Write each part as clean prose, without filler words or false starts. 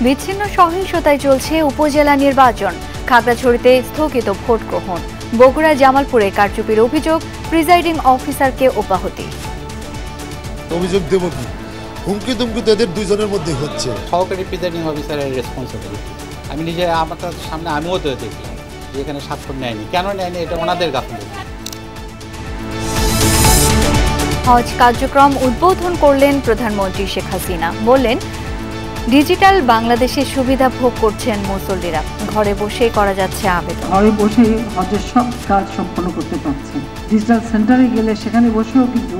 বিচ্ছিন্ন সহিংসতায় চলছে উপজেলা নির্বাচন। খাগড়াছড়িতে স্থগিত ভোট গ্রহণ। বগুড়া জামালপুরে কারচুপির অভিযোগ, প্রিজাইডিং অফিসারকে অব্যাহতি। অভিযোগ দেব কি? হুমকি তুমকি তাদের দুইজনের মধ্যে হচ্ছে। সহকারী প্রিজাইডিং অফিসারের রেসপন্সিবিলিটি। আমি নিজে আমার সামনে আমিও তো দেখলাম যে এখানে স্বাক্ষর নেয়নি। কেন নেয়নি? এটা ওনাদের গাফিলতি। হজ কার্যক্রম উদ্বোধন করলেন প্রধানমন্ত্রী শেখ হাসিনা। বললেন, ডিজিটাল বাংলাদেশের সুবিধা ভোগ করছেন মুসল্লিরা। ঘরে বসেই করা যাচ্ছে আবেদন। ঘরে বসে হজের সব কাজ সম্পন্ন করতে পারছেন। ডিজিটাল সেন্টারে গেলে সেখানে বসেও কিন্তু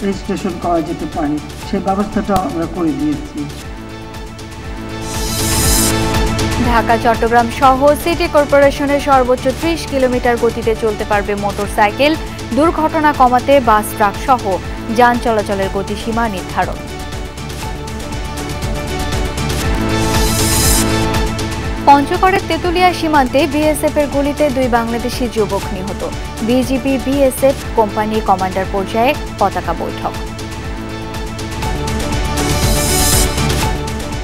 রেজিস্ট্রেশন করা যেতে পারে, সেই ব্যবস্থাটা আমরা করে দিয়েছি। ঢাকা চট্টগ্রাম সহ সিটি কর্পোরেশনের সর্বোচ্চ 30 কিলোমিটার গতিতে চলতে পারবে মোটরসাইকেল। দুর্ঘটনা কমাতে বাস, ট্রাক সহ যান চলাচলের গতিসীমা নির্ধারণ। পঞ্চগড়ের তেতুলিয়া সীমান্তে বিএসএফ এর গুলিতে 2 বাংলাদেশি যুবক নিহত। বিজিবি বিএসএফ কোম্পানি কমান্ডার পর্যায়ে পতাকা বৈঠক।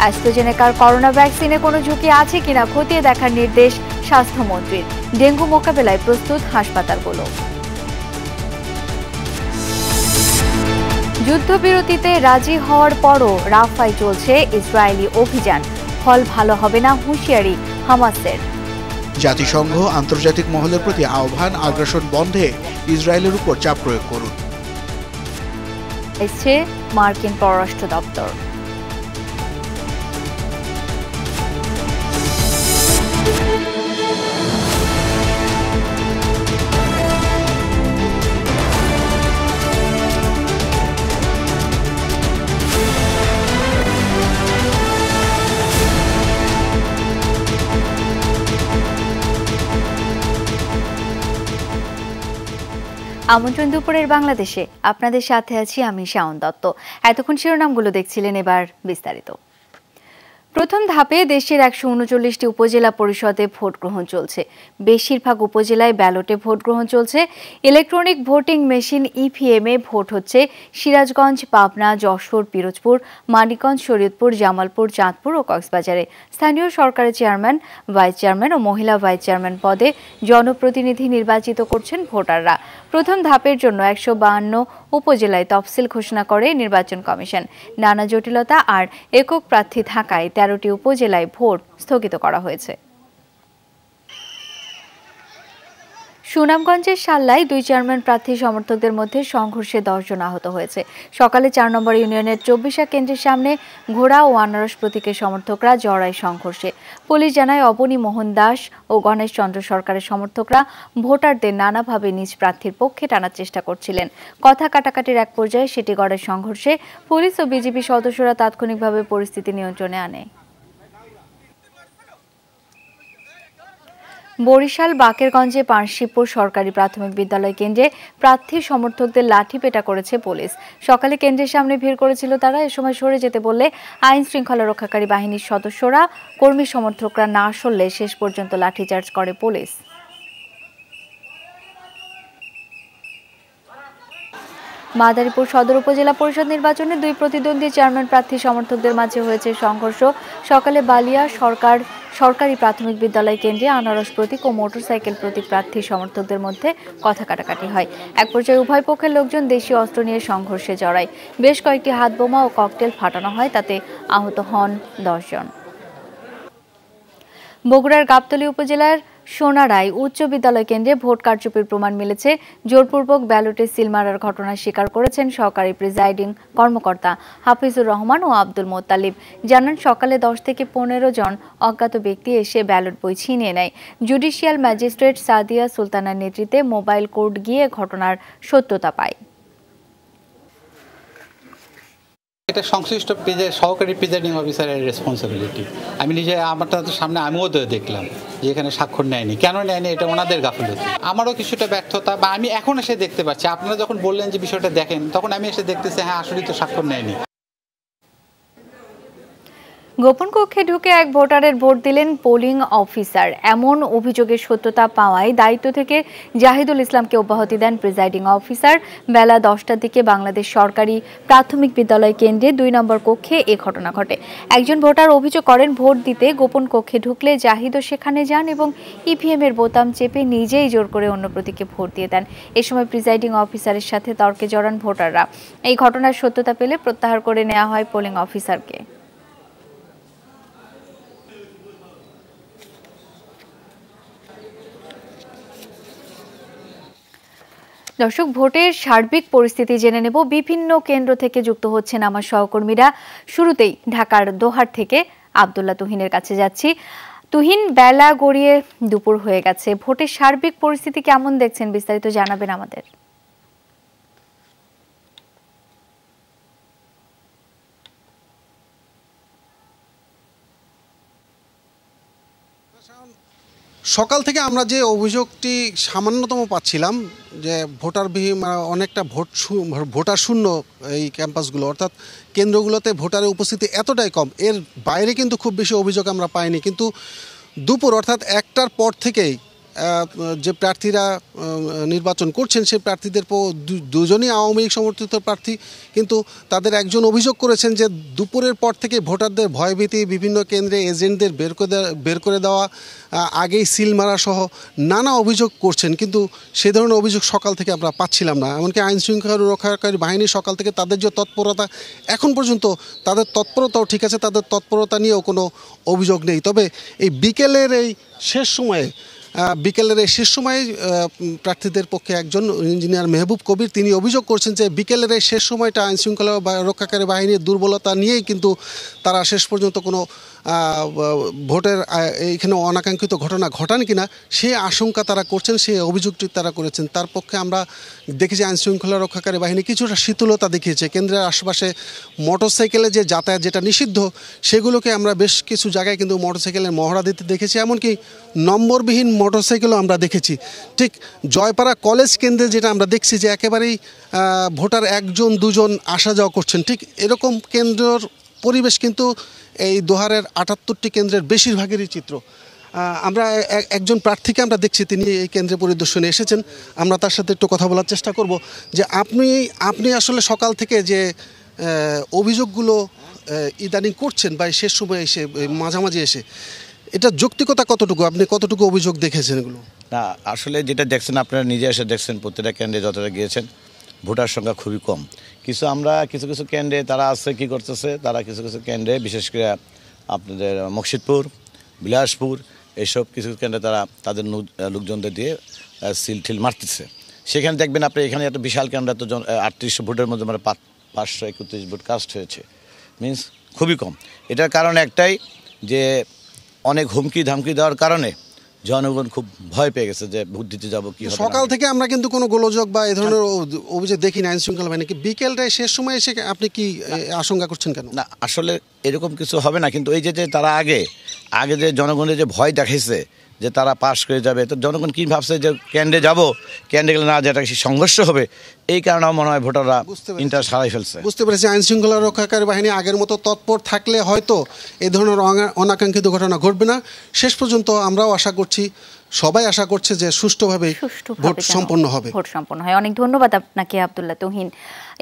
অ্যাস্ট্রাজেনেকার করোনা ভ্যাকসিনে কোনো ঝুঁকি আছে কিনা খতিয়ে দেখার নির্দেশ স্বাস্থ্যমন্ত্রীর। ডেঙ্গু মোকাবেলায় প্রস্তুত হাসপাতালগুলো। যুদ্ধবিরতিতে রাজি হওয়ার পরও রাফায় চলছে ইসরায়েলি অভিযান। ফল ভালো হবে না হুঁশিয়ারি হামাসের। জাতিসংঘ আন্তর্জাতিক মহলের প্রতি আহ্বান, আগ্রাসন বন্ধে ইসরায়েলের উপর চাপ প্রয়োগ করুন। এসছে মার্কিন পররাষ্ট্র দপ্তর। আমন্ত্রণ দুপুরের বাংলাদেশে আপনাদের সাথে আছি আমি শাওন দত্ত। এতক্ষণ শিরোনামগুলো দেখছিলেন, এবার বিস্তারিত। প্রথম ধাপে দেশের 139টি উপজেলা পরিষদে ভোট গ্রহণ চলছে। বেশিরভাগ উপজেলায় ব্যালটে ভোট গ্রহণ চলছে। ইলেকট্রনিক ভোটিং মেশিন ইভিএমে ভোট হচ্ছে সিরাজগঞ্জ, পাবনা, যশোর, পিরোজপুর, মানিকগঞ্জ, শরীয়তপুর, জামালপুর, চাঁদপুর ও কক্সবাজারে। স্থানীয় সরকারের চেয়ারম্যান, ভাইস চেয়ারম্যান ও মহিলা ভাইস চেয়ারম্যান পদে জনপ্রতিনিধি নির্বাচিত করছেন ভোটাররা। প্রথম ধাপের জন্য 152 উপজেলায় তফসিল ঘোষণা করে নির্বাচন কমিশন। নানা জটিলতা আর একক প্রার্থী থাকায় 13টি উপজেলায় ভোট স্থগিত করা হয়েছে। সুনামগঞ্জের সাল্লায় 2 চেয়ারম্যান প্রার্থী সমর্থকদের মধ্যে সংঘর্ষে 10 জন আহত হয়েছে। সকালে 4 নম্বর ইউনিয়নের 24 কেন্দ্রের সামনে ঘোড়া ও আনারস প্রতীকের সমর্থকরা জড়ায় সংঘর্ষে। পুলিশ জানায়, অবনী মোহন দাস ও গণেশ চন্দ্র সরকারের সমর্থকরা ভোটারদের নানাভাবে নিজ প্রার্থীর পক্ষে টানার চেষ্টা করছিলেন। কথা কাটাকাটির এক পর্যায়ে সিটিগড়ের সংঘর্ষে পুলিশ ও বিজিবি সদস্যরা তাৎক্ষণিকভাবে পরিস্থিতি নিয়ন্ত্রণে আনে। বরিশাল বাকেরগঞ্জে পাঁচশিবপুর সরকারি প্রাথমিক বিদ্যালয় কেন্দ্রে প্রার্থী সমর্থকদের লাঠিপেটা করেছে পুলিশ। সকালে কেন্দ্রের সামনে ভিড় করেছিল তারা। এ সময় সরে যেতে বললে আইন শৃঙ্খলা রক্ষাকারী বাহিনীর সদস্যরা কর্মী সমর্থকরা না সরলে শেষ পর্যন্ত লাঠিচার্জ করে পুলিশ। মাদারীপুর সদর উপজেলা পরিষদ নির্বাচনে 2 প্রতিদ্বন্দ্বী চেয়ারম্যান প্রার্থী সমর্থকদের মাঝে হয়েছে সংঘর্ষ। সকালে বালিয়া সরকারি প্রাথমিক বিদ্যালয় কেন্দ্রে আনারস প্রতীক ও মোটরসাইকেল প্রতীক প্রার্থী সমর্থকদের মধ্যে কথা কাটাকাটি হয়। এক পর্যায়ে উভয় পক্ষের লোকজন দেশীয় অস্ত্র নিয়ে সংঘর্ষে জড়ায়। বেশ কয়েকটি হাতবোমা ও ককটেল ফাটানো হয়, তাতে আহত হন 10 জন। বগুড়ার গাবতলী উপজেলার সোনারায় উচ্চ বিদ্যালয় কেন্দ্রে ভোট কারচুপির প্রমাণ মিলেছে। জোরপূর্বক ব্যালটে সিল মারার ঘটনা স্বীকার করেছেন সহকারী প্রিজাইডিং কর্মকর্তা হাফিজুর রহমান ও আব্দুল মোত্তালিব। জানান, সকালে 10 থেকে 15 জন অজ্ঞাত ব্যক্তি এসে ব্যালট বই ছিনিয়ে নেয়। জুডিশিয়াল ম্যাজিস্ট্রেট সাদিয়া সুলতানার নেতৃত্বে মোবাইল কোর্ট গিয়ে ঘটনার সত্যতা পায়। এটা সংশ্লিষ্ট সহকারী প্রিজাইডিং অফিসারের রেসপন্সিবিলিটি। আমি নিজে আমার সামনে আমিও তো দেখলাম যে এখানে স্বাক্ষর নেয়নি। কেন নেয়নি? এটা ওনাদের গাফিলতি। আমারও কিছুটা ব্যর্থতা, বা আমি এখন এসে দেখতে পাচ্ছি। আপনারা যখন বললেন যে বিষয়টা দেখেন, তখন আমি এসে দেখতেছি হ্যাঁ আসলেই তো স্বাক্ষর নেয়নি। গোপন কক্ষে ঢুকে এক ভোটারের ভোট দিলেন পোলিং অফিসার। এমন অভিযোগের সত্যতা পাওয়ায় দায়িত্ব থেকে জাহিদুল ইসলামকে অব্যাহতি দেন প্রিজাইডিং অফিসার। বেলা 10টার দিকে বাংলাদেশ সরকারি প্রাথমিক বিদ্যালয় কেন্দ্রে 2 নম্বর কক্ষে এ ঘটনা ঘটে। একজন ভোটার অভিযোগ করেন, ভোট দিতে গোপন কক্ষে ঢুকলে জাহিদও সেখানে যান এবং ইভিএম এর বোতাম চেপে নিজেই জোর করে অন্য প্রতীকে ভোট দিয়ে দেন। এ সময় প্রিজাইডিং অফিসারের সাথে তর্কে জড়ান ভোটাররা। এই ঘটনার সত্যতা পেলে প্রত্যাহার করে নেওয়া হয় পোলিং অফিসারকে। দর্শক, ভোটের সার্বিক পরিস্থিতি জেনে নেব। বিভিন্ন কেন্দ্র থেকে যুক্ত হচ্ছেন আমার সহকর্মীরা। শুরুতেই ঢাকার দোহার থেকে আব্দুল্লাহ তুহিনের কাছে যাচ্ছি। তুহিন, বেলা গড়িয়ে দুপুর হয়ে গেছে, ভোটের সার্বিক পরিস্থিতি কেমন দেখছেন, বিস্তারিত জানাবেন আমাদের। সকাল থেকে আমরা যে অভিযোগটি সামান্যতম পাচ্ছিলাম যে ভোটারবিহীন অনেকটা ভোটার শূন্য এই ক্যাম্পাসগুলো, অর্থাৎ কেন্দ্রগুলোতে ভোটারের উপস্থিতি এতটাই কম, এর বাইরে কিন্তু খুব বেশি অভিযোগ আমরা পাইনি। কিন্তু দুপুর অর্থাৎ 1টার পর থেকেই যে প্রার্থীরা নির্বাচন করছেন সেই প্রার্থীদের দুজনই আওয়ামী লীগ সমর্থিত প্রার্থী, কিন্তু তাদের একজন অভিযোগ করেছেন যে দুপুরের পর থেকে ভোটারদের ভয়ভীতি, বিভিন্ন কেন্দ্রে এজেন্টদের বের করে দেওয়া, আগেই সিল মারা সহ নানা অভিযোগ করছেন। কিন্তু সে ধরনের অভিযোগ সকাল থেকে আমরা পাচ্ছিলাম না। এমনকি আইনশৃঙ্খলা রক্ষাকারী বাহিনী সকাল থেকে তাদের যে তৎপরতা, এখন পর্যন্ত তাদের তৎপরতাও ঠিক আছে, তাদের তৎপরতা নিয়েও কোনো অভিযোগ নেই। তবে এই বিকেলের এই শেষ সময়ে প্রার্থীদের পক্ষে একজন ইঞ্জিনিয়ার মেহবুব কবির, তিনি অভিযোগ করছেন যে বিকেলের এই শেষ সময়টা আইনশৃঙ্খলা রক্ষাকারী বাহিনীর দুর্বলতা নিয়েই কিন্তু তারা শেষ পর্যন্ত কোনো ভোটের এইখানে অনাকাঙ্ক্ষিত ঘটনা ঘটান কিনা সেই আশঙ্কা তারা করছেন, সেই অভিযোগটি তারা করেছেন। তার পক্ষে আমরা দেখেছি আইনশৃঙ্খলা রক্ষাকারী বাহিনী কিছুটা শীতলতা দেখিয়েছে। কেন্দ্রের আশেপাশে মোটরসাইকেলে যে যাতায়াত যেটা নিষিদ্ধ, সেগুলোকে আমরা বেশ কিছু জায়গায় কিন্তু মোটরসাইকেলের মহড়া দিতে দেখেছি, এমনকি নম্বরবিহীন মোটরসাইকেলও আমরা দেখেছি। ঠিক জয়পাড়া কলেজ কেন্দ্রে যেটা আমরা দেখছি যে একেবারেই ভোটার 1-2 আসা যাওয়া করছেন, ঠিক এরকম কেন্দ্রের পরিবেশ কিন্তু এই দোহারের 78টি কেন্দ্রের বেশিরভাগেরই চিত্র। আমরা একজন প্রার্থীকে আমরা দেখছি, তিনি এই কেন্দ্রে পরিদর্শনে এসেছেন। আমরা তার সাথে একটু কথা বলার চেষ্টা করব যে আপনি আসলে সকাল থেকে যে অভিযোগগুলো ইদানিং করছেন বা শেষ সময় এসে মাঝামাঝি এসে, এটা যৌক্তিকতা কতটুকু, আপনি কতটুকু অভিযোগ দেখেছেন এগুলো? না, আসলে যেটা দেখছেন আপনারা নিজে এসে দেখছেন, প্রত্যেকটা কেন্দ্রে যতটা গিয়েছেন ভোটার সংখ্যা খুবই কম। কিছু কিছু কেন্দ্রে তারা আছে কি করতেছে, তারা কিছু কেন্দ্রে বিশেষ করে আপনাদের মকসিদপুর, বিলাসপুর এইসব কিছু কেন্দ্রে তারা তাদের লোকজনদের দিয়ে সিল ঠিল মারতেছে। সেখানে দেখবেন আপনি এখানে একটা বিশাল কেন্দ্র, তো 3800 ভোটের মধ্যে মানে 531 ভোট কাস্ট হয়েছে, মিনস খুবই কম। এটার কারণ একটাই যে অনেক হুমকি ধামকি দেওয়ার কারণে জনগণ খুব ভয় পেয়ে গেছে যে ভোট দিতে যাবো কি। সকাল থেকে আমরা কিন্তু কোনো গোলযোগ বা এই ধরনের অভিযোগ দেখি না আইনশৃঙ্খলা বাহিনীকে। বিকেলটায় শেষ সময় এসে আপনি কি আশঙ্কা করছেন কেন? না, আসলে এরকম কিছু হবে না, কিন্তু এই যে তারা আগে যে জনগণের যে ভয় দেখাইছে যে তারা পাশ করে যাবে, তো জনগণ কি ভাবছে যে কেন্দ্রে যাব, কেন্দ্রে গেলে না যেটা সংঘর্ষ হবে, এই কারণে মনে হয় ভোটাররা ইন্টারেস্ট হারাই ফেলছে। বুঝতে পেরেছি, আইনশৃঙ্খলা রক্ষাকারী বাহিনী আগের মতো তৎপর থাকলে হয়তো এই ধরনের অনাকাঙ্ক্ষিত ঘটনা ঘটবে না। শেষ পর্যন্ত আমরাও আশা করছি, সবাই আশা করছে যে সুষ্ঠুভাবে ভোট সম্পন্ন হবে। অনেক ধন্যবাদ আপনাকে আব্দুল্লাহ তুহিন।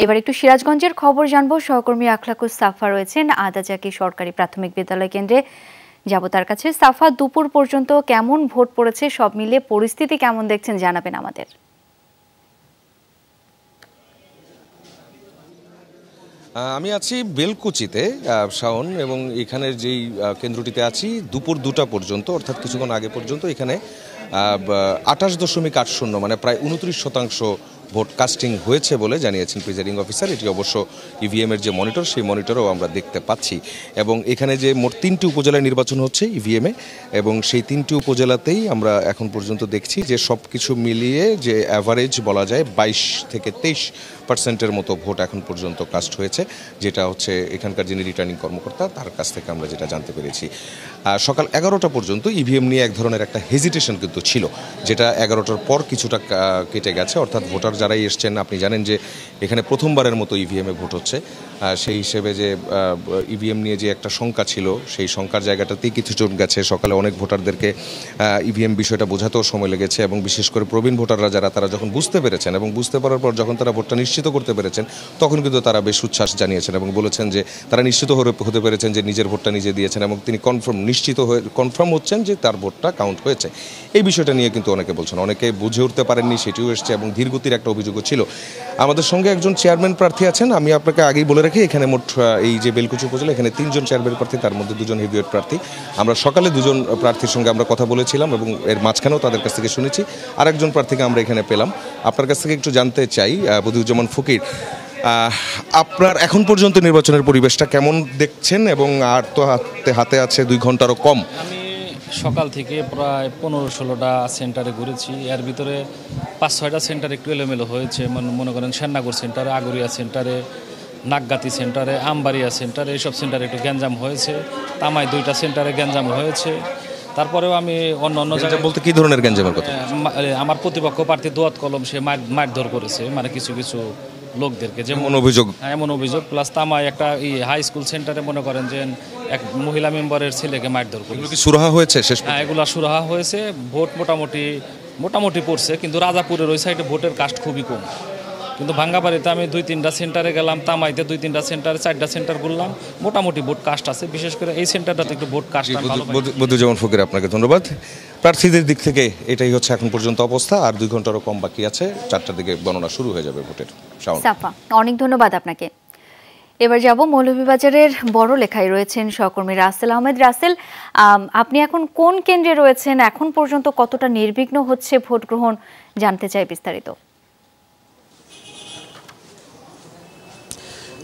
এবার একটু সিরাজগঞ্জের খবর জানবো। সহকর্মী আখলাকুস সাফা রয়েছেন আদাজাকি সরকারি প্রাথমিক বিদ্যালয় কেন্দ্রে, যাব তার কাছে। সাফা, দুপুর পর্যন্ত কেমন ভোট পড়েছে, সব মিলিয়ে পরিস্থিতি কেমন দেখছেন জানাবেন আমাদের। আমি আছি বেলকুচিতে শাওন, এবং এখানের যেই কেন্দ্রটিতে আছি দুপুর 2টা পর্যন্ত, অর্থাৎ কিছুক্ষণ আগে পর্যন্ত এখানে 28.80 মানে প্রায় 29% ভোট কাস্টিং হয়েছে বলে জানিয়েছেন প্রিজাইডিং অফিসার। এটি অবশ্য ইভিএমের যে মনিটর, সেই মনিটরও আমরা দেখতে পাচ্ছি। এবং এখানে যে মোট 3টি উপজেলায় নির্বাচন হচ্ছে ইভিএমে, এবং সেই 3টি উপজেলাতেই আমরা এখন পর্যন্ত দেখছি যে সব কিছু মিলিয়ে যে অ্যাভারেজ বলা যায় 22 থেকে 23% মতো ভোট এখন পর্যন্ত কাস্ট হয়েছে, যেটা হচ্ছে এখানকার যিনি রিটার্নিং কর্মকর্তা তার কাছ থেকে আমরা যেটা জানতে পেরেছি। সকাল 11টা পর্যন্ত ইভিএম নিয়ে এক ধরনের একটা হেজিটেশন কিন্তু ছিল, যেটা 11টার পর কিছুটা কেটে গেছে, অর্থাৎ ভোটার যারাই এসছেন আপনি জানেন যে এখানে প্রথমবারের মতো ইভিএমে ভোট হচ্ছে। সেই হিসেবে যে ইভিএম নিয়ে যে একটা শঙ্কা ছিল সেই শঙ্কার জায়গাটাতেই কিছুজন গেছে। সকালে অনেক ভোটারদেরকে ইভিএম বিষয়টা বোঝাতেও সময় লেগেছে এবং বিশেষ করে প্রবীণ ভোটাররা যারা তারা যখন বুঝতে পেরেছেন এবং বুঝতে পারার পর যখন তারা ভোটটা নিশ্চিত করতে পেরেছেন তখন কিন্তু তারা বেশ উচ্ছ্বাস জানিয়েছেন এবং বলেছেন যে তারা নিশ্চিত হতে পেরেছেন যে নিজের ভোটটা নিজে দিয়েছেন এবং তিনি কনফার্ম হচ্ছেন যে তার ভোটটা কাউন্ট হয়েছে। এই বিষয়টা নিয়ে কিন্তু অনেকে বলছেন, অনেকে বুঝে উঠতে পারেননি, সেটিও এসছে এবং ধীরগতির একটা অভিযোগও ছিল। আমাদের সঙ্গে একজন চেয়ারম্যান প্রার্থী আছেন। আমি আপনাকে আগেই বলে রাখি এখানে মোট এই যে বেলকুচি উপজেলা এখানে 3 জন চেয়ারম্যান প্রার্থী, তার মধ্যে 2 জন হেভিওয়েট প্রার্থী। আমরা সকালে 2 জন প্রার্থীর সঙ্গে আমরা কথা বলেছিলাম এবং এর মাঝখানেও তাদের কাছ থেকে শুনেছি। আরেকজন প্রার্থীকে আমরা এখানে পেলাম। আপনার কাছ থেকে একটু জানতে চাই বদিউজ্জামান ফকির, আপনার এখন পর্যন্ত নির্বাচনের পরিবেশটা কেমন দেখছেন এবং আর তো হাতে আছে 2 ঘন্টারও কম। আমি সকাল থেকে প্রায় 15-16টা সেন্টারে ঘুরেছি। এর ভিতরে 5-6টা সেন্টার একটু এলোমেলো হয়েছে। মনে করেন শ্যাননগর সেন্টারে, আগরিয়া সেন্টারে, নাগগাতি সেন্টারে, আমবাড়িয়া সেন্টারে, এইসব সেন্টারে একটু গ্যাঞ্জাম হয়েছে। তামায় 2টা সেন্টারে গ্যাঞ্জাম হয়েছে। তারপরেও আমি অন্য জায়গায় বলতে কি ধরনের গ্যাঞ্জামের কথা? আমার প্রতিপক্ষ প্রার্থী দোয়াত কলম সে মারধর করেছে, মানে কিছু লোকদেরকে, যেমন এমন অভিযোগ। প্লাস তামায় একটা হাই স্কুল সেন্টারে মনে করেন যে এক মহিলা মেম্বারের ছেলেকে মারধর করেছে। সুরাহা হয়েছে শেষ? হ্যাঁ, এগুলো সুরাহা হয়েছে। ভোট মোটামুটি পড়ছে, কিন্তু রাজাপুরের ওই সাইডে ভোটের কাস্ট খুবই কম। কিন্তু ভাঙ্গাবাড়িতে আমি 2-3টা সেন্টারে গেলাম, তামাইতে 2-3টা সেন্টারে, 4টা সেন্টার ঘুরলাম, মোটামুটি ভোট কাস্ট আছে। বিশেষ করে এই সেন্টারটাতে একটু ভোট কাস্ট। বদিউজ্জামান ফকির, আপনাকে ধন্যবাদ। প্রার্থীদের দিক থেকে এটাই হচ্ছে এখন পর্যন্ত অবস্থা। আর 2 ঘন্টারও কম বাকি আছে, 4টার দিকে গণনা শুরু হয়ে যাবে ভোটের। সাফা, অনেক ধন্যবাদ আপনাকে। এবার যাব মৌলভীবাজারের বড় লেখায় রয়েছেন সহকর্মী রাসেল আহমেদ। রাসেল, আপনি এখন কোন কেন্দ্রে রয়েছেন? এখন পর্যন্ত কতটা নির্বিঘ্ন হচ্ছে ভোট গ্রহণ, জানতে চাই বিস্তারিত।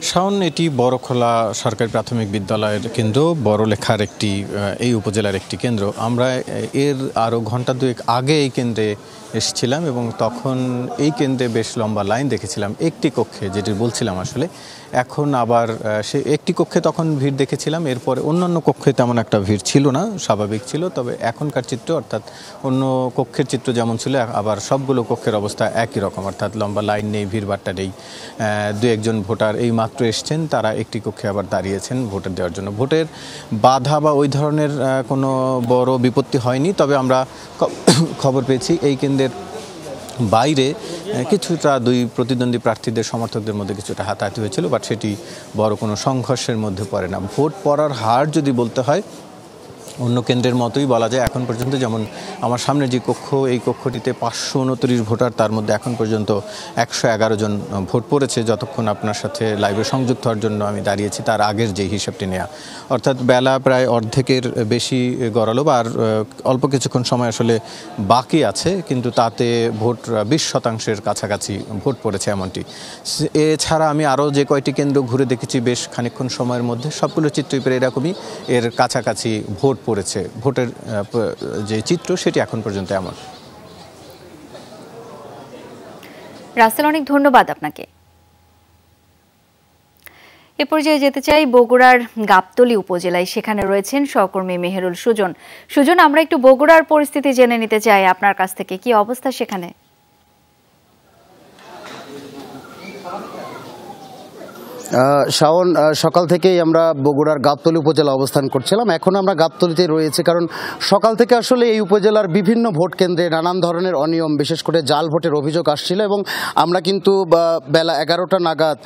শাওন, এটি বড়খোলা সরকারি প্রাথমিক বিদ্যালয়ের কেন্দ্র, বড়লেখার এই উপজেলার একটি কেন্দ্র। আমরা এর আরও ঘন্টা 2 আগে এই কেন্দ্রে এসেছিলাম এবং তখন এই কেন্দ্রে বেশ লম্বা লাইন দেখেছিলাম একটি কক্ষে, যেটি বলছিলাম আসলে। এখন আবার সে একটি কক্ষে তখন ভিড় দেখেছিলাম, এরপরে অন্যান্য কক্ষে তেমন একটা ভিড় ছিল না, স্বাভাবিক ছিল। তবে এখনকার চিত্র, অর্থাৎ অন্য কক্ষের চিত্র যেমন ছিল, আবার সবগুলো কক্ষের অবস্থা একই রকম, অর্থাৎ লম্বা লাইন নেই, ভিড়ভাট্টা নেই। 2-1জন ভোটার এই মাত্র এসছেন, তারা একটি কক্ষে আবার দাঁড়িয়েছেন ভোটের দেওয়ার জন্য। ভোটের বাধা বা ওই ধরনের কোনো বড় বিপত্তি হয়নি। তবে আমরা খবর পেয়েছি এই কেন্দ্রের বাইরে কিছুটা 2 প্রতিদ্বন্দ্বী প্রার্থীদের সমর্থকদের মধ্যে কিছুটা হাতাহাতি হয়েছিল, বাট সেটি বড় কোনো সংঘর্ষের মধ্যে পড়ে না। ভোট পড়ার হার যদি বলতে হয় অন্য কেন্দ্রের মতোই বলা যায়। এখন পর্যন্ত যেমন আমার সামনে যে কক্ষ, এই কক্ষটিতে 529 ভোটার, তার মধ্যে এখন পর্যন্ত 111 জন ভোট পড়েছে। যতক্ষণ আপনার সাথে লাইভে সংযুক্ত হওয়ার জন্য আমি দাঁড়িয়েছি তার আগের যে হিসাবটি নেওয়া, অর্থাৎ বেলা প্রায় অর্ধেকের বেশি গড়ালো, বা আর অল্প কিছুক্ষণ সময় আসলে বাকি আছে, কিন্তু তাতে ভোট 20% কাছাকাছি ভোট পড়েছে এমনটি। এছাড়া আমি আরও যে কয়টি কেন্দ্র ঘুরে দেখেছি বেশ খানিকক্ষণ সময়ের মধ্যে, সবগুলো চিত্রই প্রায় এরকমই, এর কাছাকাছি ভোট পড়েছে। ভোটের যে চিত্র সেটি এখন পর্যন্ত এমন। রাসেল, অনেক ধন্যবাদ আপনাকে। এ পর্যায়ে যেতে চাই বগুড়ার গাবতলী উপজেলায়, সেখানে রয়েছেন সহকর্মী মেহেরুল সুজন। আমরা একটু বগুড়ার পরিস্থিতি জেনে নিতে চাই আপনার কাছ থেকে, কি অবস্থা সেখানে? শাওন, সকাল থেকেই আমরা বগুড়ার গাবতলী উপজেলা অবস্থান করছিলাম। এখন আমরা গাবতলীতে রয়েছে, কারণ সকাল থেকে আসলে এই উপজেলার বিভিন্ন ভোট কেন্দ্রে নানান ধরনের অনিয়ম, বিশেষ করে জাল ভোটের অভিযোগ আসছিল এবং আমরা কিন্তু বেলা 11টা নাগাদ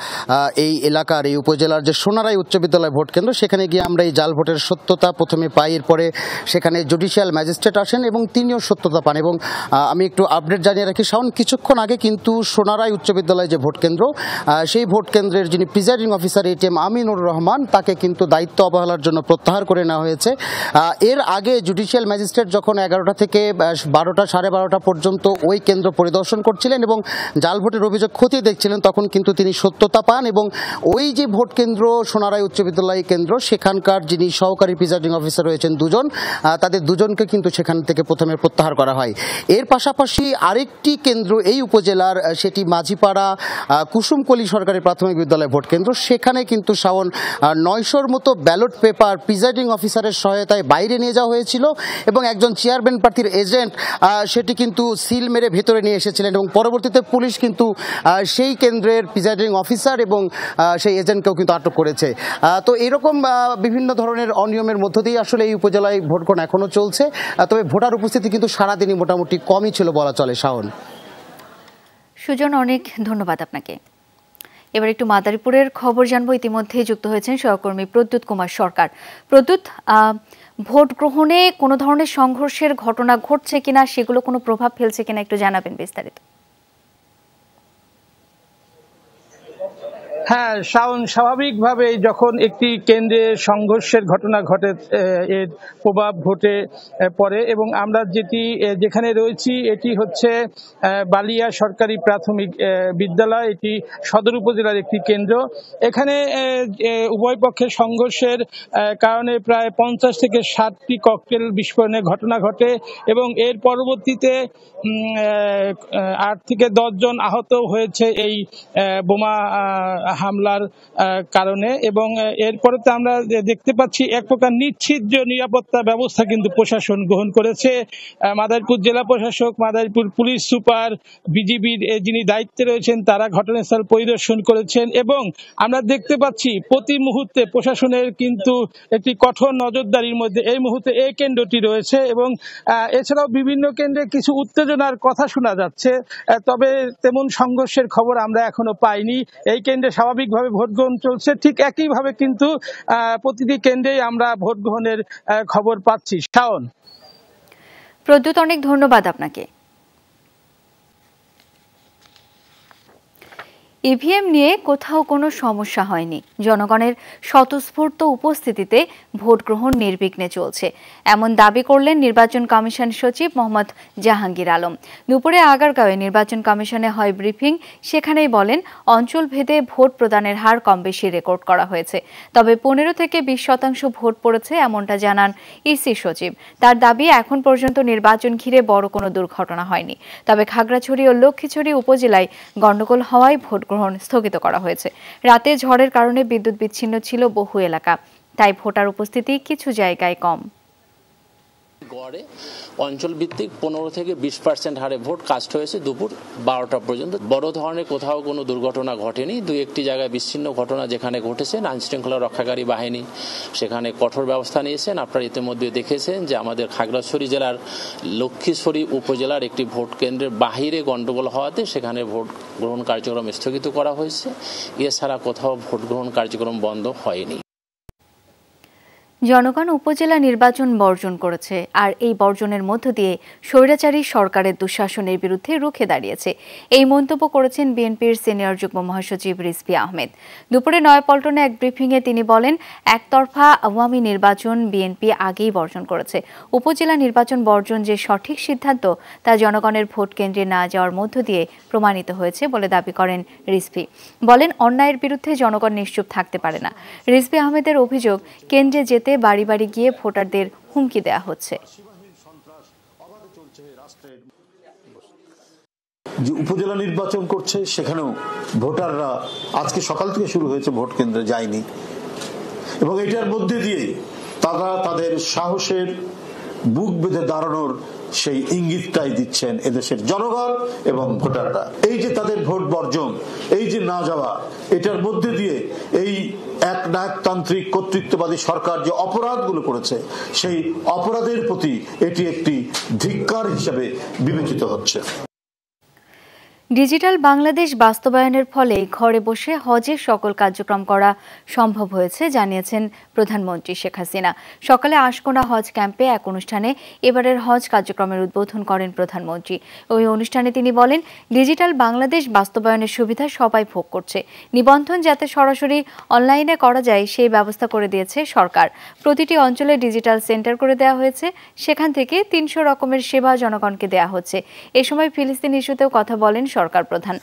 এই এলাকার, এই উপজেলার যে সোনারাই উচ্চ বিদ্যালয় ভোট কেন্দ্র, সেখানে গিয়ে আমরা এই জাল ভোটের সত্যতা প্রথমে পাই। এরপরে সেখানে জুডিশিয়াল ম্যাজিস্ট্রেট আসেন এবং তিনিও সত্যতা পান। এবং আমি একটু আপডেট জানিয়ে রাখি শাওন, কিছুক্ষণ আগে কিন্তু সোনারাই উচ্চ বিদ্যালয় যে ভোট কেন্দ্র, সেই ভোট কেন্দ্রের যিনি presiding officer ATM Aminur Rahman, তাকে কিন্তু দায়িত্ব অবহেলার জন্য প্রত্যাহার করে নেওয়া হয়েছে। এর আগে জুডিশিয়াল ম্যাজিস্ট্রেট যখন 11টা থেকে 12টা, 12:30 পর্যন্ত ওই কেন্দ্র পরিদর্শন করছিলেন এবং জাল ভোটের অভিযোগ খতিয়ে দেখছিলেন, তখন কিন্তু তিনি সত্যতা পান এবং ওই যে ভোট কেন্দ্র সোনারাই উচ্চ বিদ্যালয় কেন্দ্র, সেখানকার যিনি সহকারী প্রিজাইডিং অফিসার রয়েছেন 2 জন, তাদের 2 জনকে কিন্তু সেখান থেকে প্রথমে প্রত্যাহার করা হয়। এর পাশাপাশি আরেকটি কেন্দ্র এই উপজেলার, সেটি মাঝিপাড়া কুসুমকলি সরকারি প্রাথমিক বিদ্যালয় ভোট কেন্দ্র, কেন্দ্র, সেখানে কিন্তু শাওন 900-র মতো ব্যালট পেপার প্রিজাইডিং অফিসারের সহায়তায় বাইরে নিয়ে যাওয়া হয়েছিল এবং একজন চেয়ারম্যান প্রার্থীর এজেন্ট সেটি কিন্তু সিল মেরে ভেতরে নিয়ে এসেছিলেন এবং পরবর্তীতে পুলিশ কিন্তু সেই কেন্দ্রের প্রিজাইডিং অফিসার এবং সেই এজেন্টকেও কিন্তু আটক করেছে। তো এরকম বিভিন্ন ধরনের অনিয়মের মধ্য দিয়ে আসলে এই উপজেলায় ভোট গ্রহণ এখনও চলছে, তবে ভোটার উপস্থিতি কিন্তু সারাদিনই মোটামুটি কমই ছিল বলা চলে। শাওন, সুজন, অনেক ধন্যবাদ আপনাকে। এবার একটু মাদারীপুরের খবর জানবো। ইতিমধ্যে যুক্ত হয়েছেন সহকর্মী প্রদ্যুৎ কুমার সরকার। প্রদ্যুৎ, ভোট গ্রহণে কোনো ধরনের সংঘর্ষের ঘটনা ঘটছে কিনা, সেগুলো কোনো প্রভাব ফেলছে কিনা একটু জানাবেন বিস্তারিত। হ্যাঁ শাওন, স্বাভাবিকভাবেই যখন একটি কেন্দ্রে সংঘর্ষের ঘটনা ঘটে এর প্রভাব ঘটে পড়ে এবং আমরা যেখানে রয়েছি এটি হচ্ছে বালিয়া সরকারি প্রাথমিক বিদ্যালয়। এটি সদর উপজেলার একটি কেন্দ্র। এখানে উভয় পক্ষের সংঘর্ষের কারণে প্রায় 50 থেকে 60টি ককটেল বিস্ফোরণের ঘটনা ঘটে এবং এর পরবর্তীতে 8 থেকে 10 জন আহত হয়েছে এই বোমা হামলার কারণে এবং এরপরে তো আমরা দেখতে পাচ্ছি এক প্রকার নিশ্চিদ্র নিরাপত্তা ব্যবস্থা কিন্তু প্রশাসন গ্রহণ করেছে। মাদারীপুর জেলা প্রশাসক, মাদারীপুর পুলিশ সুপার, বিজিবির যিনি দায়িত্বে রয়েছেন তারা ঘটনাস্থল পরিদর্শন করেছেন এবং আমরা দেখতে পাচ্ছি প্রতি মুহূর্তে প্রশাসনের কিন্তু একটি কঠোর নজরদারির মধ্যে এই মুহূর্তে এই কেন্দ্রটি রয়েছে এবং এছাড়াও বিভিন্ন কেন্দ্রে কিছু উত্তেজনার কথা শোনা যাচ্ছে, তবে তেমন সংঘর্ষের খবর আমরা এখনো পাইনি। এই কেন্দ্রে স্বাভাবিকভাবে ভোট গ্রহণ চলছে, ঠিক একইভাবে কিন্তু প্রতিটি কেন্দ্রেই আমরা ভোট গ্রহণের খবর পাচ্ছি। শাওন, প্রদ্যুৎ, অনেক ধন্যবাদ আপনাকে। ইভিএম নিয়ে কোথাও কোনো সমস্যা হয়নি, জনগণের স্বতঃস্ফূর্ত উপস্থিতিতে ভোট গ্রহণ নির্বিঘ্নে চলছে, এমন দাবি করলেন নির্বাচন কমিশন সচিব মোহাম্মদ জাহাঙ্গীর আলম। দুপুরে আগারগাঁওয়ে নির্বাচন কমিশনে হয় ব্রিফিং, সেখানেই বলেন অঞ্চল ভেদে ভোট প্রদানের হার কম বেশি রেকর্ড করা হয়েছে, তবে 15 থেকে 20% ভোট পড়েছে এমনটা জানান ইসি সচিব। তার দাবি এখন পর্যন্ত নির্বাচন ঘিরে বড় কোনো দুর্ঘটনা হয়নি, তবে খাগড়াছড়ি ও লক্ষ্মীছড়ি উপজেলায় গণ্ডগোল হওয়ায় ভোট গ্রহণ স্থগিত করা হয়েছে। রাতে ঝড়ের কারণে বিদ্যুৎ বিচ্ছিন্ন ছিল বহু এলাকা, তাই ভোটার উপস্থিতি কিছু জায়গায় কম। গড়ে অঞ্চল ভিত্তিক 15 থেকে 20% হারে ভোট কাস্ট হয়েছে দুপুর 12টা পর্যন্ত। বড় ধরনের কোথাও কোনো দুর্ঘটনা ঘটেনি। 2-1টি জায়গায় বিচ্ছিন্ন ঘটনা যেখানে ঘটেছে, আইন শৃঙ্খলা রক্ষাকারী বাহিনী সেখানে কঠোর ব্যবস্থা নিয়েছেন। আপনারা ইতিমধ্যে দেখেছেন যে আমাদের খাগড়াছড়ি জেলার লক্ষ্মীছড়ি উপজেলার একটি ভোট কেন্দ্রের বাহিরে গণ্ডগোল হওয়াতে সেখানে ভোট গ্রহণ কার্যক্রম স্থগিত করা হয়েছে। এছাড়া কোথাও ভোট গ্রহণ কার্যক্রম বন্ধ হয়নি। জনগণ উপজেলা নির্বাচন বর্জন করেছে, আর এই বর্জনের মধ্য দিয়ে স্বৈরাচারী সরকারের দুঃশাসনের বিরুদ্ধে রুখে দাঁড়িয়েছে, এই মন্তব্য করেছেন বিএনপির সিনিয়র যুগ্ম মহাসচিব রিজভী আহমেদ। দুপুরে নয়াপল্টনে এক ব্রিফিংয়ে তিনি বলেন, একতরফা আওয়ামী নির্বাচন বিএনপি আগেই বর্জন করেছে। উপজেলা নির্বাচন বর্জন যে সঠিক সিদ্ধান্ত তা জনগণের ভোট কেন্দ্রে না যাওয়ার মধ্য দিয়ে প্রমাণিত হয়েছে বলে দাবি করেন রিজভী। বলেন, অন্যায়ের বিরুদ্ধে জনগণ নিশ্চুপ থাকতে পারে না। রিজভী আহমেদের অভিযোগ, কেন্দ্রে যেতে বাড়ি বাড়ি গিয়ে ভোটারদের হুমকি দেওয়া হচ্ছে। যে উপজেলা নির্বাচন করছে সেখানেও ভোটাররা আজকে সকাল থেকে শুরু হয়েছে, ভোট কেন্দ্রে যায়নি এবং এটার মধ্যে দিয়ে তারা তাদের সাহসের বুক বেঁধে দাঁড়ানোর সেই ইঙ্গিতটাই দিচ্ছেন এদেশের জনগণ এবং ভোটাররা। এই যে তাদের ভোট বর্জন, এই যে না যাওয়া, এটার মধ্যে দিয়ে এই একনায়কতান্ত্রিক কর্তৃত্ববাদী সরকার যে অপরাধগুলো করেছে সেই অপরাধের প্রতি এটি একটি ধিক্কার হিসেবে বিবেচিত হচ্ছে। ডিজিটাল বাংলাদেশ বাস্তবায়নের ফলে ঘরে বসে হজের সকল কার্যক্রম করা সম্ভব হয়েছে জানিয়েছেন প্রধানমন্ত্রী শেখ হাসিনা। সকালে আশকোনা হজ ক্যাম্পে এক অনুষ্ঠানে এবারের হজ কার্যক্রমের উদ্বোধন করেন প্রধানমন্ত্রী। ওই অনুষ্ঠানে তিনি বলেন, ডিজিটাল বাংলাদেশ বাস্তবায়নের সুবিধা সবাই ভোগ করছে। নিবন্ধন যাতে সরাসরি অনলাইনে করা যায় সেই ব্যবস্থা করে দিয়েছে সরকার। প্রতিটি অঞ্চলে ডিজিটাল সেন্টার করে দেওয়া হয়েছে, সেখান থেকে 300 রকমের সেবা জনগণকে দেওয়া হচ্ছে। এ সময় ফিলিস্তিন ইস্যুতেও কথা বলেন সরকার প্রধান।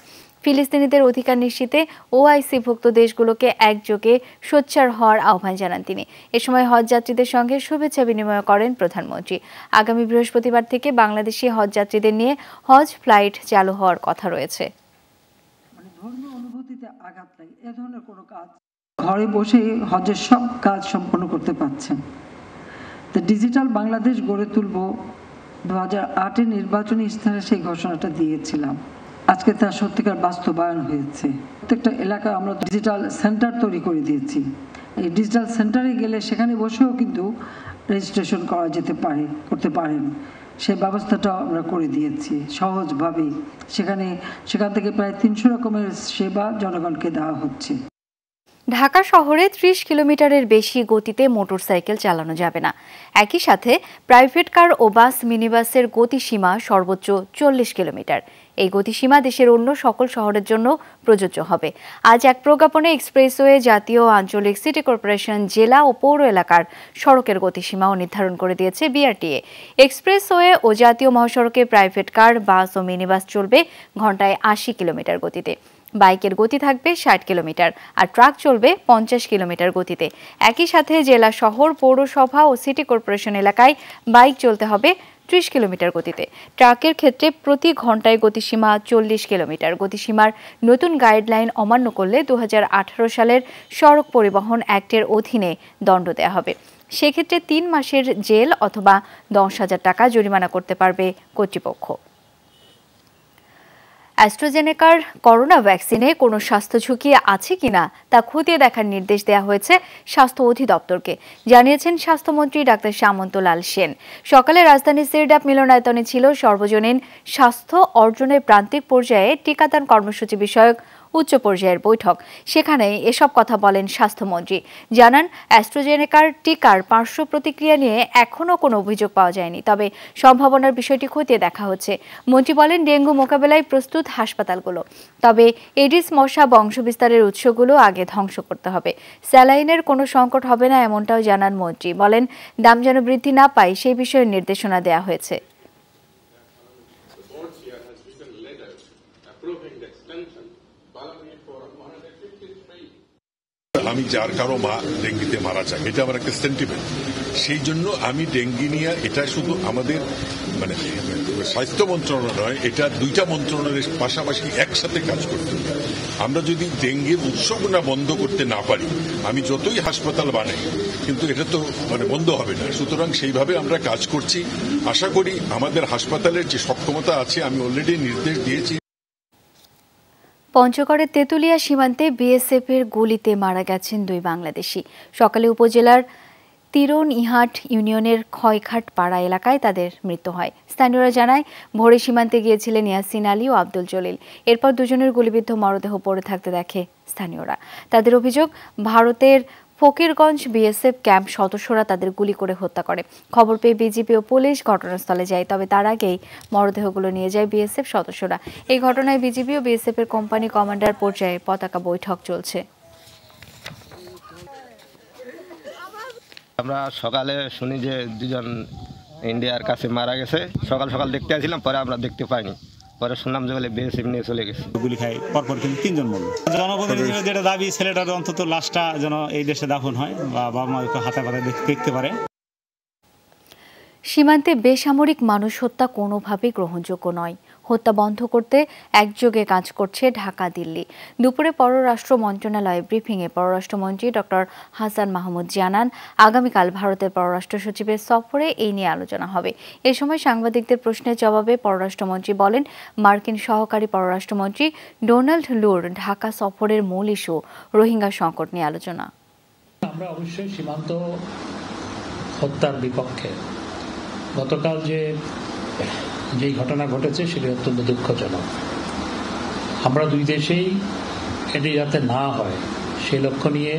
ফিলিস্তিনিদের অধিকার নিশ্চিতে ওআইসি-ভুক্ত দেশগুলোকে একযোগে সোচ্চার হওয়ার আহ্বান জানান তিনি। এ সময় হজযাত্রীদের সঙ্গে শুভেচ্ছা বিনিময় করেন প্রধানমন্ত্রী। আগামী বৃহস্পতিবার থেকে বাংলাদেশি হজযাত্রীদের নিয়ে হজ ফ্লাইট চালু হওয়ার কথা রয়েছে। ধর্মীয় অনুভূতিতে অর্থনীতিতে আঘাত লাগে, এ ধরনের কোনো কাজ ঘরে বসে হজের সব কাজ সম্পন্ন করতে পারছেন। তো ডিজিটাল বাংলাদেশ গড়ে তুলব 2008-এর নির্বাচনী ইশতেহারে সেই ঘোষণাটা দিয়েছিলাম। আজকে তা সত্যিকার বাস্তবায়ন হয়েছে। প্রত্যেকটা এলাকায় আমরা ডিজিটাল সেন্টার তৈরি করে দিয়েছি। এই ডিজিটাল সেন্টারে গেলে সেখানে বসেও কিন্তু রেজিস্ট্রেশন করা যেতে পারে, করতে পারেন। সেই ব্যবস্থাটা আমরা করে দিয়েছি সহজভাবেই। সেখান থেকে প্রায় 300 রকমের সেবা জনগণকে দেওয়া হচ্ছে। ঢাকা শহরে 30 কিলোমিটারের বেশি গতিতে মোটরসাইকেল চালানো যাবে না। একই সাথে প্রাইভেট কার ও বাস মিনিবাসের গতিসীমা সর্বোচ্চ 40 কিলোমিটার। এই গতিসীমা দেশের অন্য সকল শহরের জন্য প্রযোজ্য হবে। আজ এক প্রজ্ঞাপনে এক্সপ্রেসওয়ে, জাতীয় আঞ্চলিক, সিটি কর্পোরেশন, জেলা ও পৌর এলাকার সড়কের গতিসীমাও নির্ধারণ করে দিয়েছে বিআরটিএ। এক্সপ্রেসওয়ে ও জাতীয় মহাসড়কে প্রাইভেট কার, বাস ও মিনিবাস চলবে ঘন্টায় 80 কিলোমিটার গতিতে। বাইকের গতি থাকবে 60 কিলোমিটার আর ট্রাক চলবে 50 কিলোমিটার গতিতে। একই সাথে জেলা, শহর, পৌরসভা ও সিটি কর্পোরেশন এলাকায় বাইক চলতে হবে 30 কিলোমিটার গতিতে। ট্রাকের ক্ষেত্রে প্রতি ঘন্টায় গতিসীমা 40 কিলোমিটার। গতিসীমার নতুন গাইডলাইন অমান্য করলে 2018 সালের সড়ক পরিবহন অ্যাক্টের অধীনে দণ্ড দেওয়া হবে। সেক্ষেত্রে 3 মাসের জেল অথবা 10,000 টাকা জরিমানা করতে পারবে কর্তৃপক্ষ। অ্যাস্ট্রাজেনেকার করোনা ভ্যাকসিনে কোনো স্বাস্থ্য ঝুঁকি আছে কিনা তা খতিয়ে দেখার নির্দেশ দেওয়া হয়েছে স্বাস্থ্য অধিদপ্তরকে, জানিয়েছেন স্বাস্থ্যমন্ত্রী ডাক্তার সামন্ত লাল সেন। সকালে রাজধানীর সিরডাপ মিলনায়তনে ছিল সর্বজনীন স্বাস্থ্য অর্জনের প্রান্তিক পর্যায়ে টিকাদান কর্মসূচি বিষয়ক উচ্চ পর্যায়ের বৈঠক। সেখানে এসব কথা বলেন স্বাস্থ্যমন্ত্রী। জানান, অ্যাস্ট্রাজেনেকার টিকার পার্শ্ব প্রতিক্রিয়া নিয়ে এখনও কোনো অভিযোগ পাওয়া যায়নি, তবে সম্ভাবনার বিষয়টি খতিয়ে দেখা হচ্ছে। মন্ত্রী বলেন, ডেঙ্গু মোকাবেলায় প্রস্তুত হাসপাতালগুলো, তবে এডিস মশা বংশবিস্তারের উৎসগুলো আগে ধ্বংস করতে হবে। স্যালাইনের কোনো সংকট হবে না এমনটাও জানান মন্ত্রী। বলেন, দাম যেন বৃদ্ধি না পায় সেই বিষয়ে নির্দেশনা দেওয়া হয়েছে। আমি যার কারো মা ডেঙ্গিতে মারা যায়, এটা আমার একটা সেন্টিমেন্ট। সেই জন্য আমি ডেঙ্গি নিয়ে, এটা শুধু আমাদের মানে স্বাস্থ্য মন্ত্রণালয় নয়, এটা 2টা মন্ত্রণালয়ের পাশাপাশি একসাথে কাজ করতে হবে। আমরা যদি ডেঙ্গির উৎসগুলো বন্ধ করতে না পারি, আমি যতই হাসপাতাল বানাই, কিন্তু এটা তো মানে বন্ধ হবে না। সুতরাং সেইভাবে আমরা কাজ করছি। আশা করি আমাদের হাসপাতালের যে সক্ষমতা আছে, আমি অলরেডি নির্দেশ দিয়েছি। পঞ্চগড়ের তেঁতুলিয়া সীমান্তে বিএসএফের গুলিতে মারা গেছেন 2 বাংলাদেশি। সকালে উপজেলার তিরনইহাট ইউনিয়নের খয়ঘাট পাড়া এলাকায় তাদের মৃত্যু হয়। স্থানীয়রা জানায়, ভোরে সীমান্তে গিয়েছিলেন ইয়াসিন আলী ও আব্দুল জলিল। এরপর দুজনের গুলিবিদ্ধ মরদেহ পড়ে থাকতে দেখে স্থানীয়রা। তাদের অভিযোগ, ভারতের ফকিরগঞ্জ বিএসএফ ক্যাম্প সদস্যরা তাদের গুলি করে হত্যা করে। খবর পেয়ে বিজিবি ও পুলিশ ঘটনাস্থলে যায়, তবে তার আগেই মরদেহগুলো নিয়ে যায় বিএসএফ সদস্যরা। এই ঘটনায় বিজিবি ও বিএসএফ এর কোম্পানি কমান্ডার পর্যায়ে পতাকা বৈঠক চলছে। আমরা সকালে শুনি যে 2জন ইন্ডিয়ার কাছে মারা গেছে। সকাল সকাল দেখতে আসছিলাম, পরে আমরা দেখতে পাইনি। পরে শুনলাম যে বলে বিএসএফ নিয়ে চলে গেছে। গুলি খাই পরপর কিন্তু 3 জন মরল। জনপ্রতিনিধিদের যেটা দাবি, ছেলেটার অন্তত লাশটা যেন এই দেশে দাফন হয় বা বাবা মা হাতে পাতে দেখতে পারে। সীমান্তে বেসামরিক মানুষ হত্যা কোনোভাবেই গ্রহণযোগ্য নয়। হত্যা বন্ধ করতে একযোগে কাজ করছে ঢাকা, দিল্লি। দুপুরে পররাষ্ট্র মন্ত্রণালয়ে ব্রিফিংয়ে পররাষ্ট্রমন্ত্রী ডক্টর হাসান মাহমুদ জানান, আগামীকাল ভারতের পররাষ্ট্র সচিবের সফরে এই নিয়ে আলোচনা হবে। এ সময় সাংবাদিকদের প্রশ্নের জবাবে পররাষ্ট্রমন্ত্রী বলেন, মার্কিন সহকারী পররাষ্ট্রমন্ত্রী ডোনাল্ড লুর ঢাকা সফরের মূল ইস্যু রোহিঙ্গা সংকট নিয়ে আলোচনা। আমরা অবশ্যই সীমান্ত হত্যার বিপক্ষে। গতকাল যেই ঘটনা ঘটেছে সেটি অত্যন্ত দুঃখজনক। আমরা 2 দেশেই এটি যাতে না হয় সেই লক্ষ্য নিয়ে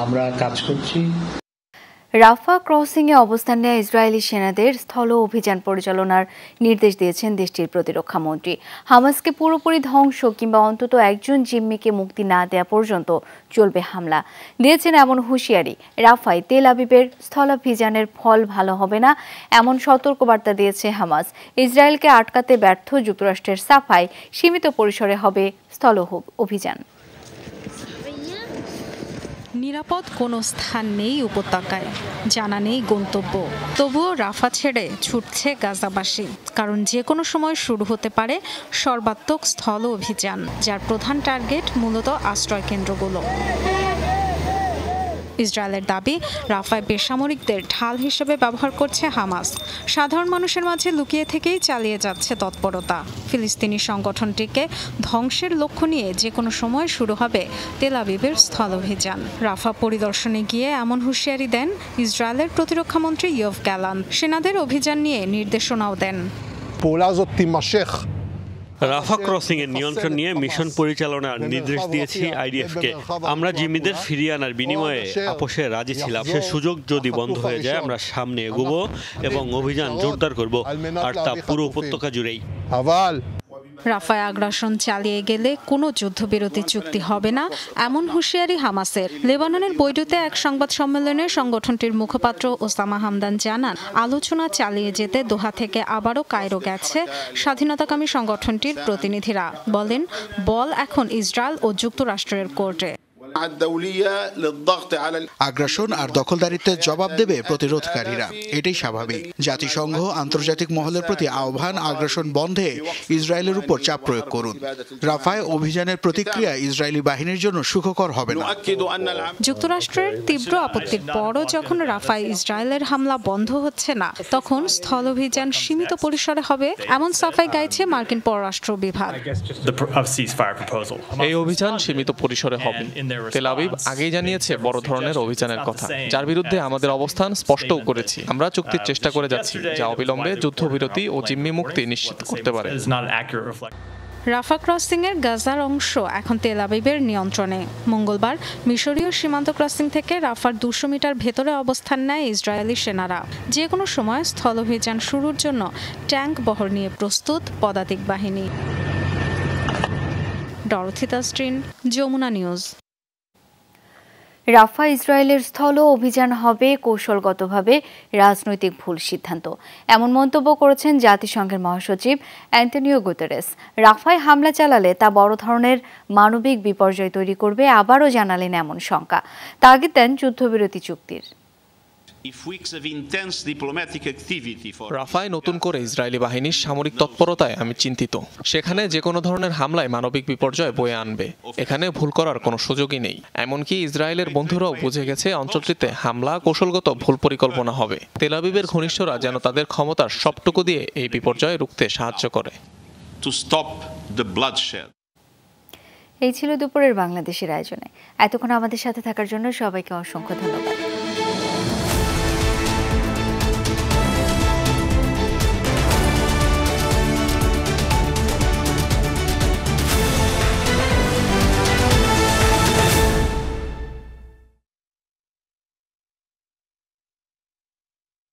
আমরা কাজ করছি। রাফা ক্রসিংয়ে অবস্থান নেওয়া ইসরায়েলি সেনাদের স্থল অভিযান পরিচালনার নির্দেশ দিয়েছেন দেশটির প্রতিরক্ষা মন্ত্রী। হামাসকে পুরোপুরি ধ্বংস কিংবা অন্তত একজন জিম্মিকে মুক্তি না দেওয়া পর্যন্ত চলবে হামলা দিয়েছেন এমন হুঁশিয়ারি। রাফায় তেল আবিবের স্থলাভিযানের ফল ভালো হবে না এমন সতর্কবার্তা দিয়েছে হামাস। ইসরায়েলকে আটকাতে ব্যর্থ যুক্তরাষ্ট্রের সাফায় সীমিত পরিসরে হবে স্থল অভিযান। নিরাপদ কোনো স্থান নেই উপত্যকায়, জানা নেই গন্তব্য। তবুও রাফা ছেড়ে ছুটছে গাজাবাসী, কারণ যে কোনো সময় শুরু হতে পারে সর্বাত্মক স্থল অভিযান, যার প্রধান টার্গেট মূলত আশ্রয় কেন্দ্রগুলো। ইসরায়েলের দাবি, রাফায় বেসামরিকদের ঢাল হিসেবে ব্যবহার করছে হামাস। সাধারণ মানুষের মাঝে লুকিয়ে থেকেই চালিয়ে যাচ্ছে তৎপরতা। ফিলিস্তিনি সংগঠনটিকে ধ্বংসের লক্ষ্য নিয়ে যে কোনো সময় শুরু হবে তেল আবিবের স্থল অভিযান। রাফা পরিদর্শনে গিয়ে এমন হুঁশিয়ারি দেন ইসরায়েলের প্রতিরক্ষামন্ত্রী ইয়োভ গ্যালান্ট। সেনাদের অভিযান নিয়ে নির্দেশনাও দেন। রাফা ক্রসিং এর নিয়ন্ত্রণ নিয়ে মিশন পরিচালনার নির্দেশ দিয়েছি আইডিএফকে। আমরা জিম্মিদের ফিরিয়ে আনার বিনিময়ে আপোষে রাজি ছিলাম। সে সুযোগ যদি বন্ধ হয়ে যায়, আমরা সামনে এগোবো এবং অভিযান জোরদার করব, আর তা পুরো উপত্যকা জুড়েই। রাফায় আগ্রাসন চালিয়ে গেলে কোনো যুদ্ধবিরতি চুক্তি হবে না, এমন হুঁশিয়ারি হামাসের। লেবাননের বৈরুতে এক সংবাদ সম্মেলনে সংগঠনটির মুখপাত্র ওসামা হামদান জানান, আলোচনা চালিয়ে যেতে দোহা থেকে আবারও কায়রো গেছে স্বাধীনতাকামী সংগঠনটির প্রতিনিধিরা। বলেন, বল এখন ইসরায়েল ও যুক্তরাষ্ট্রের কোর্টে। আগ্রাসন আর দখলদারিত্বের জবাব দেবে প্রতিরোধকারীরা, এটাই স্বাভাবিক। জাতিসংঘ আন্তর্জাতিক মহলের প্রতি আহ্বান, আগ্রাসন বন্ধে ইসরায়েলের উপর চাপ প্রয়োগ করুন। রাফায় অভিযানের প্রতিক্রিয়া ইসরায়েলি বাহিনীর জন্য সুখকর হবে না। যুক্তরাষ্ট্রের তীব্র আপত্তির পরও যখন রাফায় ইসরায়েলের হামলা বন্ধ হচ্ছে না, তখন স্থল অভিযান সীমিত পরিসরে হবে, এমন সাফাই গাইছে মার্কিন পররাষ্ট্র বিভাগ। এই অভিযান সীমিত পরিসরে হবে। তেল আবিব আগেই জানিয়েছে বড় ধরনের অভিযানের কথা, যার বিরুদ্ধে আমাদের অবস্থান স্পষ্টও করেছি। আমরা চুক্তির চেষ্টা করে যাচ্ছি, যা অবিলম্বে যুদ্ধবিরতি ও জিম্মি মুক্তি নিশ্চিত করতে পারে। রাফা ক্রসিং এর গাজার অংশ এখন তেল আবিবের নিয়ন্ত্রণে। মঙ্গলবার মিশরীয় সীমান্ত ক্রসিং থেকে রাফার 200 মিটার ভেতরে অবস্থান নেয় ইসরায়েলি সেনারা। যে কোনো সময় স্থল অভিযান শুরুর জন্য ট্যাঙ্ক বহর নিয়ে প্রস্তুত পদাতিক বাহিনী। ডরথিতা স্ট্রিন, যমুনা নিউজ। রাফা ইসরায়েলের স্থল অভিযান হবে কৌশলগতভাবে রাজনৈতিক ভুল সিদ্ধান্ত, এমন মন্তব্য করেছেন জাতিসংঘের মহাসচিব অ্যান্টনিও গুতেরেস। রাফায় হামলা চালালে তা বড় ধরনের মানবিক বিপর্যয় তৈরি করবে, আবারও জানালেন এমন শঙ্কা। তাগিদ দেন যুদ্ধবিরতি চুক্তির। রাফায় নতুন করে ইসরায়েলি বাহিনীর সামরিক তৎপরতায় আমি চিন্তিত। সেখানে যে কোনো ধরনের হামলায় মানবিক বিপর্যয় বয়ে আনবে। এখানে ভুল করার কোনো সুযোগই নেই। এমনকি ইসরায়েলের বন্ধুরাও বুঝে গেছে অঞ্চলটিতে হামলা কৌশলগত ভুল পরিকল্পনা হবে। তেল আবিবের ঘনিষ্ঠরা যেন তাদের ক্ষমতার সবটুকু দিয়ে এই বিপর্যয় রুখতে সাহায্য করে। এই ছিল দুপুরের বাংলাদেশের আয়োজনে। এতক্ষণ আমাদের সাথে থাকার জন্য সবাইকে অসংখ্য ধন্যবাদ।